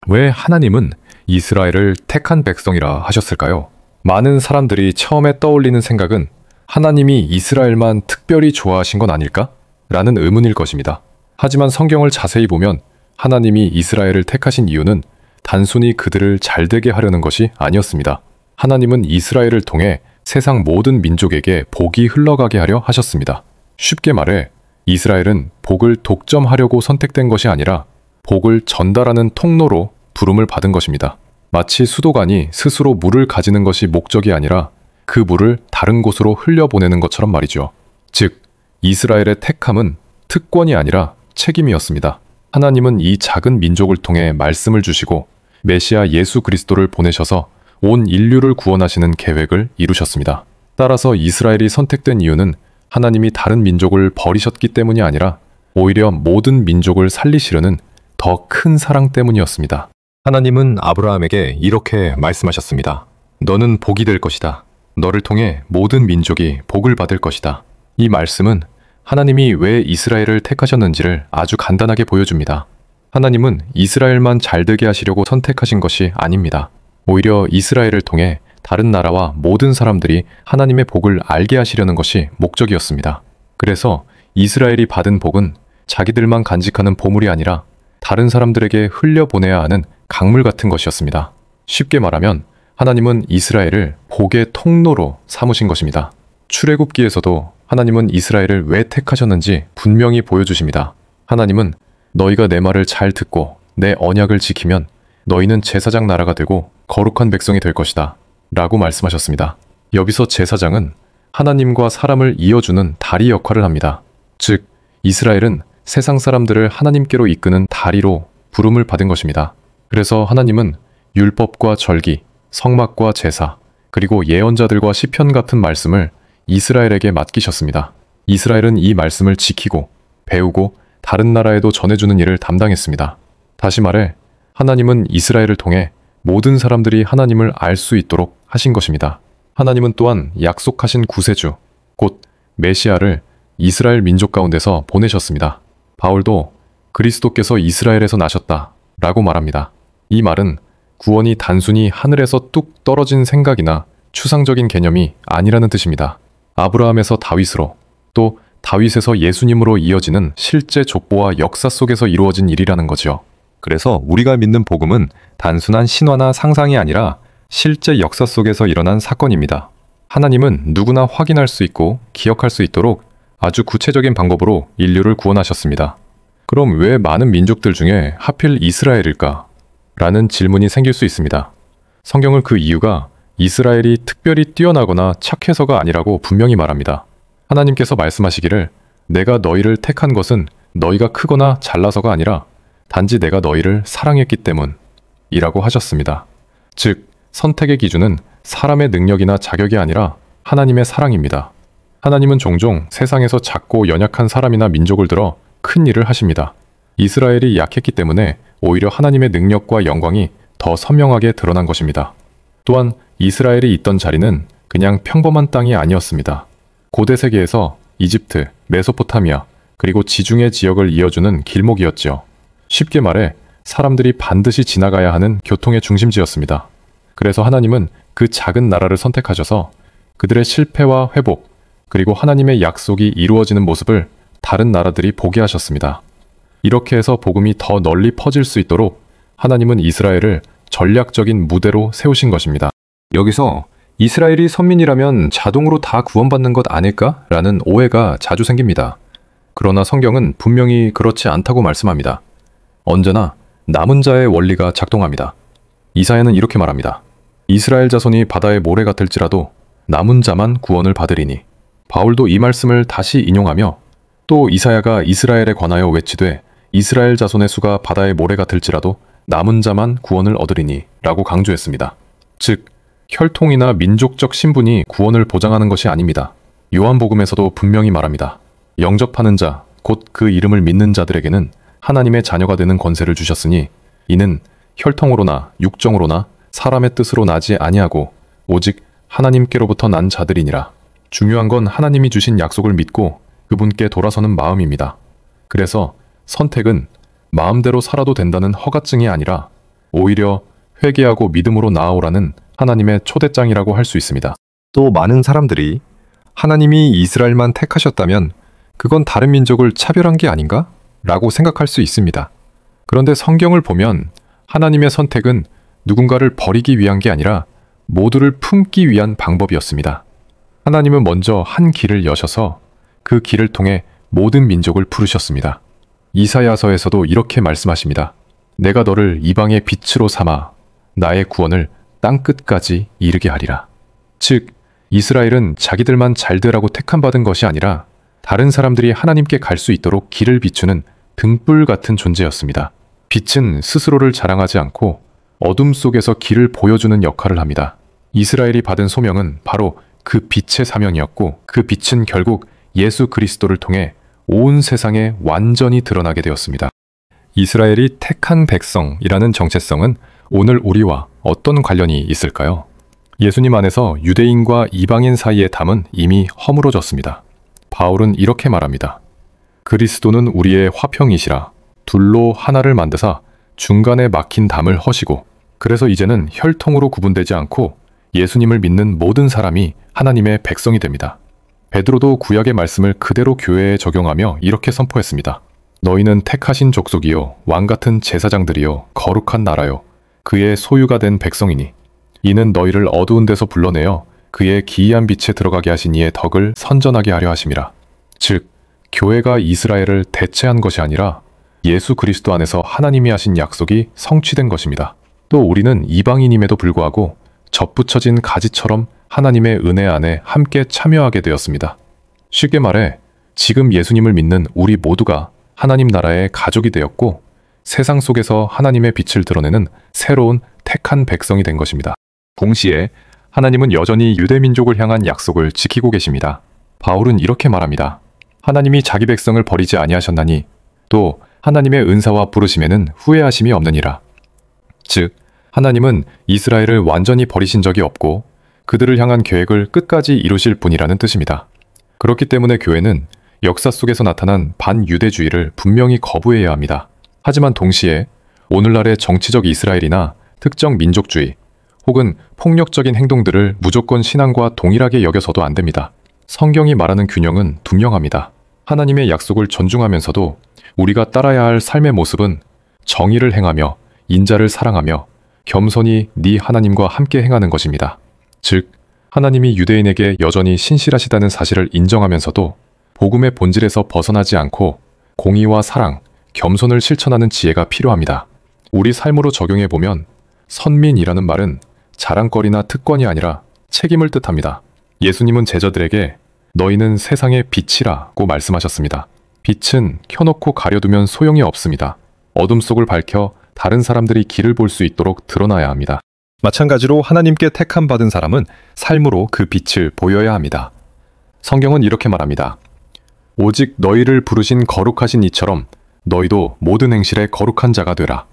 왜 하나님은 이스라엘을 택한 백성이라 하셨을까요? 많은 사람들이 처음에 떠올리는 생각은 하나님이 이스라엘만 특별히 좋아하신 건 아닐까? 라는 의문일 것입니다. 하지만 성경을 자세히 보면 하나님이 이스라엘을 택하신 이유는 단순히 그들을 잘되게 하려는 것이 아니었습니다. 하나님은 이스라엘을 통해 세상 모든 민족에게 복이 흘러가게 하려 하셨습니다. 쉽게 말해 이스라엘은 복을 독점하려고 선택된 것이 아니라 복을 전달하는 통로로 부름을 받은 것입니다. 마치 수도관이 스스로 물을 가지는 것이 목적이 아니라 그 물을 다른 곳으로 흘려보내는 것처럼 말이죠. 즉, 이스라엘의 택함은 특권이 아니라 책임이었습니다. 하나님은 이 작은 민족을 통해 말씀을 주시고 메시아 예수 그리스도를 보내셔서 온 인류를 구원하시는 계획을 이루셨습니다. 따라서 이스라엘이 선택된 이유는 하나님이 다른 민족을 버리셨기 때문이 아니라 오히려 모든 민족을 살리시려는 더 큰 사랑 때문이었습니다. 하나님은 아브라함에게 이렇게 말씀하셨습니다. 너는 복이 될 것이다. 너를 통해 모든 민족이 복을 받을 것이다. 이 말씀은 하나님이 왜 이스라엘을 택하셨는지를 아주 간단하게 보여줍니다. 하나님은 이스라엘만 잘되게 하시려고 선택하신 것이 아닙니다. 오히려 이스라엘을 통해 다른 나라와 모든 사람들이 하나님의 복을 알게 하시려는 것이 목적이었습니다. 그래서 이스라엘이 받은 복은 자기들만 간직하는 보물이 아니라 다른 사람들에게 흘려보내야 하는 강물 같은 것이었습니다. 쉽게 말하면 하나님은 이스라엘을 복의 통로로 삼으신 것입니다. 출애굽기에서도 하나님은 이스라엘을 왜 택하셨는지 분명히 보여주십니다. 하나님은 너희가 내 말을 잘 듣고 내 언약을 지키면 너희는 제사장 나라가 되고 거룩한 백성이 될 것이다 라고 말씀하셨습니다. 여기서 제사장은 하나님과 사람을 이어주는 다리 역할을 합니다. 즉, 이스라엘은 세상 사람들을 하나님께로 이끄는 다리로 부름을 받은 것입니다. 그래서 하나님은 율법과 절기, 성막과 제사, 그리고 예언자들과 시편 같은 말씀을 이스라엘에게 맡기셨습니다. 이스라엘은 이 말씀을 지키고 배우고 다른 나라에도 전해주는 일을 담당했습니다. 다시 말해 하나님은 이스라엘을 통해 모든 사람들이 하나님을 알 수 있도록 하신 것입니다. 하나님은 또한 약속하신 구세주, 곧 메시아를 이스라엘 민족 가운데서 보내셨습니다. 바울도 그리스도께서 이스라엘에서 나셨다 라고 말합니다. 이 말은 구원이 단순히 하늘에서 뚝 떨어진 생각이나 추상적인 개념이 아니라는 뜻입니다. 아브라함에서 다윗으로, 또 다윗에서 예수님으로 이어지는 실제 족보와 역사 속에서 이루어진 일이라는 거죠. 그래서 우리가 믿는 복음은 단순한 신화나 상상이 아니라 실제 역사 속에서 일어난 사건입니다. 하나님은 누구나 확인할 수 있고 기억할 수 있도록 아주 구체적인 방법으로 인류를 구원하셨습니다. 그럼 왜 많은 민족들 중에 하필 이스라엘일까? 라는 질문이 생길 수 있습니다. 성경은 그 이유가 이스라엘이 특별히 뛰어나거나 착해서가 아니라고 분명히 말합니다. 하나님께서 말씀하시기를 내가 너희를 택한 것은 너희가 크거나 잘나서가 아니라 단지 내가 너희를 사랑했기 때문이라고 하셨습니다. 즉, 선택의 기준은 사람의 능력이나 자격이 아니라 하나님의 사랑입니다. 하나님은 종종 세상에서 작고 연약한 사람이나 민족을 들어 큰 일을 하십니다. 이스라엘이 약했기 때문에 오히려 하나님의 능력과 영광이 더 선명하게 드러난 것입니다. 또한 이스라엘이 있던 자리는 그냥 평범한 땅이 아니었습니다. 고대 세계에서 이집트, 메소포타미아, 그리고 지중해 지역을 이어주는 길목이었죠. 쉽게 말해 사람들이 반드시 지나가야 하는 교통의 중심지였습니다. 그래서 하나님은 그 작은 나라를 선택하셔서 그들의 실패와 회복, 그리고 하나님의 약속이 이루어지는 모습을 다른 나라들이 보게 하셨습니다. 이렇게 해서 복음이 더 널리 퍼질 수 있도록 하나님은 이스라엘을 전략적인 무대로 세우신 것입니다. 여기서 이스라엘이 선민이라면 자동으로 다 구원받는 것 아닐까? 라는 오해가 자주 생깁니다. 그러나 성경은 분명히 그렇지 않다고 말씀합니다. 언제나 남은 자의 원리가 작동합니다. 이사야는 이렇게 말합니다. 이스라엘 자손이 바다의 모래 같을지라도 남은 자만 구원을 받으리니. 바울도 이 말씀을 다시 인용하며 또 이사야가 이스라엘에 관하여 외치되 이스라엘 자손의 수가 바다의 모래 같을지라도 남은 자만 구원을 얻으리니 라고 강조했습니다. 즉, 혈통이나 민족적 신분이 구원을 보장하는 것이 아닙니다. 요한복음에서도 분명히 말합니다. 영접하는 자, 곧 그 이름을 믿는 자들에게는 하나님의 자녀가 되는 권세를 주셨으니 이는 혈통으로나 육정으로나 사람의 뜻으로 나지 아니하고 오직 하나님께로부터 난 자들이니라. 중요한 건 하나님이 주신 약속을 믿고 그분께 돌아서는 마음입니다. 그래서 선택은 마음대로 살아도 된다는 허가증이 아니라 오히려 회개하고 믿음으로 나아오라는 하나님의 초대장이라고 할 수 있습니다. 또 많은 사람들이 하나님이 이스라엘만 택하셨다면 그건 다른 민족을 차별한 게 아닌가? 라고 생각할 수 있습니다. 그런데 성경을 보면 하나님의 선택은 누군가를 버리기 위한 게 아니라 모두를 품기 위한 방법이었습니다. 하나님은 먼저 한 길을 여셔서 그 길을 통해 모든 민족을 부르셨습니다. 이사야서에서도 이렇게 말씀하십니다. 내가 너를 이방의 빛으로 삼아 나의 구원을 땅끝까지 이르게 하리라. 즉, 이스라엘은 자기들만 잘 되라고 택함받은 것이 아니라 다른 사람들이 하나님께 갈 수 있도록 길을 비추는 등불 같은 존재였습니다. 빛은 스스로를 자랑하지 않고 어둠 속에서 길을 보여주는 역할을 합니다. 이스라엘이 받은 소명은 바로 그 빛의 사명이었고 그 빛은 결국 예수 그리스도를 통해 온 세상에 완전히 드러나게 되었습니다. 이스라엘이 택한 백성이라는 정체성은 오늘 우리와 어떤 관련이 있을까요? 예수님 안에서 유대인과 이방인 사이의 담은 이미 허물어졌습니다. 바울은 이렇게 말합니다. 그리스도는 우리의 화평이시라 둘로 하나를 만드사 중간에 막힌 담을 허시고 그래서 이제는 혈통으로 구분되지 않고 예수님을 믿는 모든 사람이 하나님의 백성이 됩니다. 베드로도 구약의 말씀을 그대로 교회에 적용하며 이렇게 선포했습니다. 너희는 택하신 족속이요 왕같은 제사장들이요 거룩한 나라요 그의 소유가 된 백성이니 이는 너희를 어두운 데서 불러내어 그의 기이한 빛에 들어가게 하신 이의 덕을 선전하게 하려 하심이라. 즉 교회가 이스라엘을 대체한 것이 아니라 예수 그리스도 안에서 하나님이 하신 약속이 성취된 것입니다. 또 우리는 이방인임에도 불구하고 접붙여진 가지처럼 하나님의 은혜 안에 함께 참여하게 되었습니다. 쉽게 말해 지금 예수님을 믿는 우리 모두가 하나님 나라의 가족이 되었고 세상 속에서 하나님의 빛을 드러내는 새로운 택한 백성이 된 것입니다. 동시에 하나님은 여전히 유대민족을 향한 약속을 지키고 계십니다. 바울은 이렇게 말합니다. 하나님이 자기 백성을 버리지 아니하셨나니 또 하나님의 은사와 부르심에는 후회하심이 없느니라. 즉 하나님은 이스라엘을 완전히 버리신 적이 없고 그들을 향한 계획을 끝까지 이루실 분이라는 뜻입니다. 그렇기 때문에 교회는 역사 속에서 나타난 반유대주의를 분명히 거부해야 합니다. 하지만 동시에 오늘날의 정치적 이스라엘이나 특정 민족주의 혹은 폭력적인 행동들을 무조건 신앙과 동일하게 여겨서도 안 됩니다. 성경이 말하는 균형은 분명합니다. 하나님의 약속을 존중하면서도 우리가 따라야 할 삶의 모습은 정의를 행하며 인자를 사랑하며 겸손히 네 하나님과 함께 행하는 것입니다. 즉 하나님이 유대인에게 여전히 신실하시다는 사실을 인정하면서도 복음의 본질에서 벗어나지 않고 공의와 사랑, 겸손을 실천하는 지혜가 필요합니다. 우리 삶으로 적용해보면 선민이라는 말은 자랑거리나 특권이 아니라 책임을 뜻합니다. 예수님은 제자들에게 너희는 세상의 빛이라고 말씀하셨습니다. 빛은 켜놓고 가려두면 소용이 없습니다. 어둠 속을 밝혀 다른 사람들이 길을 볼 수 있도록 드러나야 합니다. 마찬가지로 하나님께 택함 받은 사람은 삶으로 그 빛을 보여야 합니다. 성경은 이렇게 말합니다. 오직 너희를 부르신 거룩하신 이처럼 너희도 모든 행실에 거룩한 자가 되라.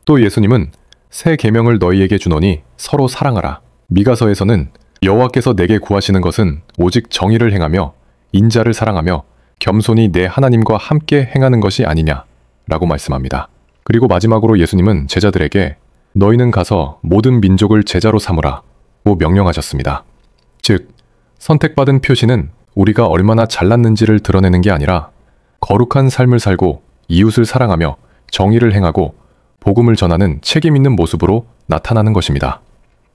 또 예수님은 새 계명을 너희에게 주노니 서로 사랑하라. 미가서에서는 여호와께서 내게 구하시는 것은 오직 정의를 행하며 인자를 사랑하며 겸손히 내 하나님과 함께 행하는 것이 아니냐 라고 말씀합니다. 그리고 마지막으로 예수님은 제자들에게 너희는 가서 모든 민족을 제자로 삼으라 고 명령하셨습니다. 즉 선택받은 표시는 우리가 얼마나 잘났는지를 드러내는 게 아니라 거룩한 삶을 살고 이웃을 사랑하며 정의를 행하고 복음을 전하는 책임 있는 모습으로 나타나는 것입니다.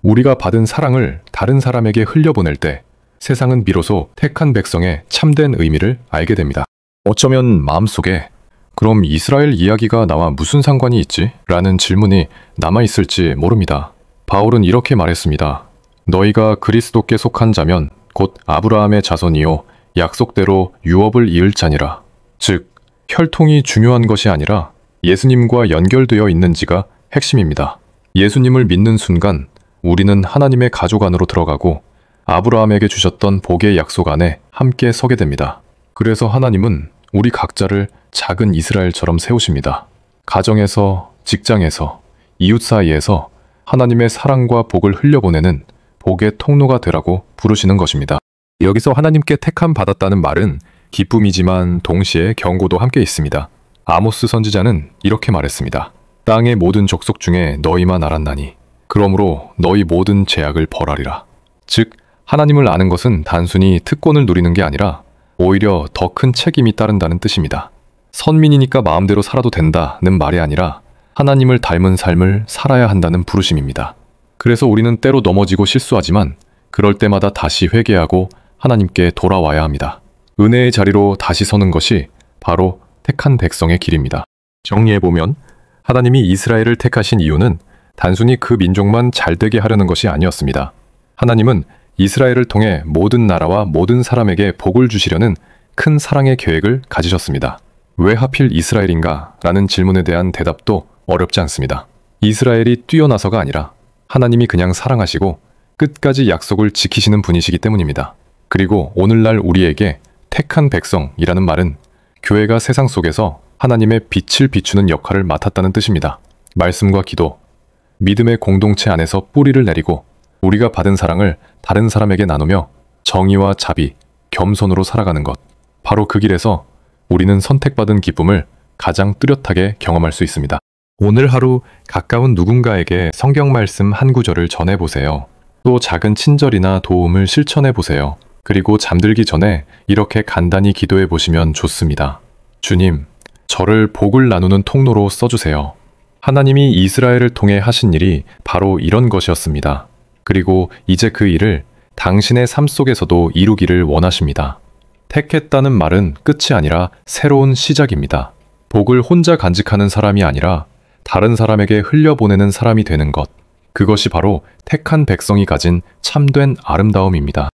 우리가 받은 사랑을 다른 사람에게 흘려보낼 때 세상은 비로소 택한 백성의 참된 의미를 알게 됩니다. 어쩌면 마음속에 그럼 이스라엘 이야기가 나와 무슨 상관이 있지? 라는 질문이 남아있을지 모릅니다. 바울은 이렇게 말했습니다. 너희가 그리스도께 속한 자면 곧 아브라함의 자손이요 약속대로 유업을 이을 자니라. 즉 혈통이 중요한 것이 아니라 예수님과 연결되어 있는지가 핵심입니다. 예수님을 믿는 순간 우리는 하나님의 가족 안으로 들어가고 아브라함에게 주셨던 복의 약속 안에 함께 서게 됩니다. 그래서 하나님은 우리 각자를 작은 이스라엘처럼 세우십니다. 가정에서, 직장에서, 이웃 사이에서 하나님의 사랑과 복을 흘려보내는 복의 통로가 되라고 부르시는 것입니다. 여기서 하나님께 택함 받았다는 말은 기쁨이지만 동시에 경고도 함께 있습니다. 아모스 선지자는 이렇게 말했습니다. 땅의 모든 족속 중에 너희만 알았나니 그러므로 너희 모든 죄악을 벌하리라. 즉 하나님을 아는 것은 단순히 특권을 누리는 게 아니라 오히려 더 큰 책임이 따른다는 뜻입니다. 선민이니까 마음대로 살아도 된다는 말이 아니라 하나님을 닮은 삶을 살아야 한다는 부르심입니다. 그래서 우리는 때로 넘어지고 실수하지만 그럴 때마다 다시 회개하고 하나님께 돌아와야 합니다. 은혜의 자리로 다시 서는 것이 바로 택한 백성의 길입니다. 정리해보면 하나님이 이스라엘을 택하신 이유는 단순히 그 민족만 잘되게 하려는 것이 아니었습니다. 하나님은 이스라엘을 통해 모든 나라와 모든 사람에게 복을 주시려는 큰 사랑의 계획을 가지셨습니다. 왜 하필 이스라엘인가? 라는 질문에 대한 대답도 어렵지 않습니다. 이스라엘이 뛰어나서가 아니라 하나님이 그냥 사랑하시고 끝까지 약속을 지키시는 분이시기 때문입니다. 그리고 오늘날 우리에게 택한 백성이라는 말은 교회가 세상 속에서 하나님의 빛을 비추는 역할을 맡았다는 뜻입니다. 말씀과 기도, 믿음의 공동체 안에서 뿌리를 내리고 우리가 받은 사랑을 다른 사람에게 나누며 정의와 자비, 겸손으로 살아가는 것. 바로 그 길에서 우리는 선택받은 기쁨을 가장 뚜렷하게 경험할 수 있습니다. 오늘 하루 가까운 누군가에게 성경 말씀 한 구절을 전해보세요. 또 작은 친절이나 도움을 실천해보세요. 그리고 잠들기 전에 이렇게 간단히 기도해 보시면 좋습니다. 주님, 저를 복을 나누는 통로로 써주세요. 하나님이 이스라엘을 통해 하신 일이 바로 이런 것이었습니다. 그리고 이제 그 일을 당신의 삶 속에서도 이루기를 원하십니다. 택했다는 말은 끝이 아니라 새로운 시작입니다. 복을 혼자 간직하는 사람이 아니라 다른 사람에게 흘려보내는 사람이 되는 것. 그것이 바로 택한 백성이 가진 참된 아름다움입니다.